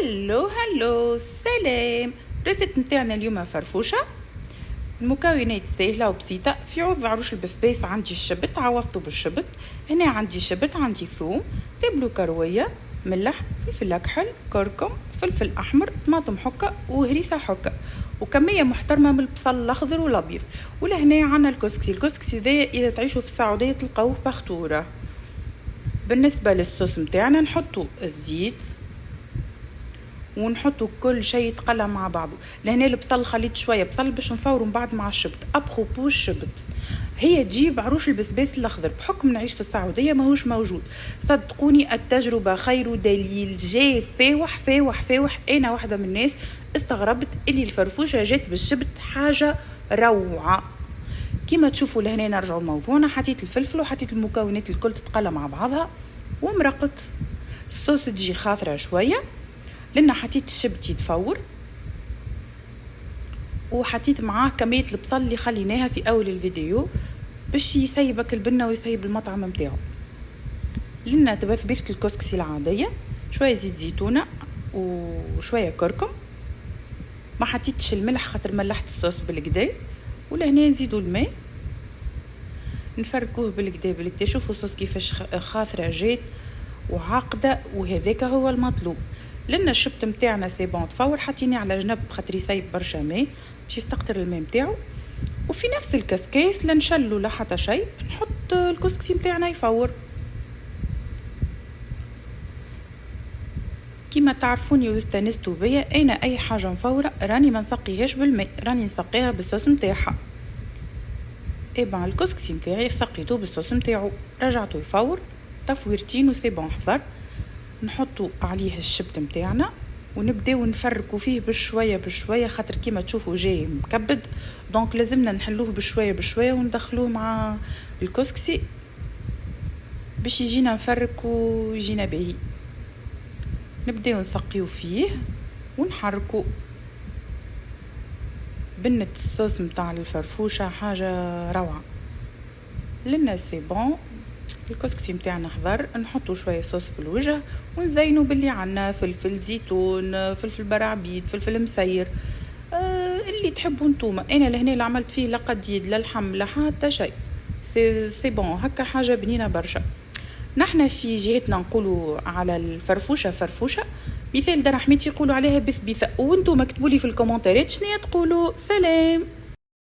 هلو سلام. ريسيت متاعنا اليوم فرفوشة. المكونات سهلة وبسيطة. في عوض عروش البسباس عندي الشبت، عوضته بالشبت. هنا عندي شبت، عندي ثوم، تبلو كروية، ملح، فلفل أكحل، كركم، فلفل أحمر، طماطم حكة وهريسة حكة، وكمية محترمة من البصل الأخضر والأبيض. ولهنا عنا الكسكسي ذا إذا تعيشوا في السعودية تلقاوه بختورة. بالنسبة للصوص متاعنا نحطو الزيت ونحطوا كل شيء يتقلى مع بعضه. لهنا البصل خليت شويه بصل باش نفوروا من بعد مع الشبت ابخوبو الشبت. هي تجيب عروش البسباس الاخضر، بحكم نعيش في السعوديه ماهوش موجود. صدقوني التجربه خير دليل، جاي فاوح فاوح فاوح. انا واحده من الناس استغربت اللي الفرفوشه جات بالشبت، حاجه روعه. كما تشوفوا لهنا نرجعوا لموضوعنا، حطيت الفلفل وحطيت المكونات الكل تتقلى مع بعضها ومرقت. الصوص تجي خاطره شويه لأن حطيت الشبت يتفور، وحطيت معاه كمية البصل اللي خليناها في أول الفيديو باش يسيبك البنة ويسيب المطعم متاعه. لأن تبثبثت الكسكسي العادية، شوية زيت زيتونة وشوية كركم. ما حطيتش الملح خاطر ملحت الصوص بالكدا. ولهنا نزيدوا الماء نفركوه بالكدا. شوفوا الصوص كيفاش خاطرة جات وعاقدة، وهذاك هو المطلوب. لأن الشبت متاعنا سي بون تفور، حطيني على جنب خاطر يسيب برشا ماء باش يستقطر الماء متاعو. وفي نفس الكسكاس لا نشلو لا حتى شيء، نحط الكسكسي متاعنا يفور. كيما تعرفوني واستانستوا بيا، انا اي حاجه مفوره راني ما نسقيهاش بالماء، راني نسقيها بالصوص متاعها. ايبا الكسكسي متاعي سقيته بالصوص متاعو، رجعته يفور تفويرتين وسي بون. حضر نحطوا عليه الشبت متاعنا ونبداو نفركوا فيه بشويه بشويه، خاطر كيما تشوفوا جاي مكبد، دونك لازمنا نحلوه بشويه بشويه وندخلوه مع الكسكسي باش يجينا مفرك ويجينا باهي. نبداو نسقيو فيه ونحركوا. بنة الصوص متاع الفرفوشه حاجه روعه. لنا سي بون الكسكسي متاعنا حضر، نحطوا شويه صوص في الوجه ونزينوا باللي عنا فلفل زيتون، فلفل برعبيد، فلفل مسير، اللي تحبوا نتوما. انا لهنا اللي عملت فيه لا قديد لا لحم لا حتى شيء. سي بون هكا حاجه بنينه برشا. نحنا في جهتنا نقولوا على الفرفوشه فرفوشه، مثال درحميتي يقولوا عليها بثبيثه. وانتم مكتبوا لي في الكومنتات شنو تقولوا. سلام.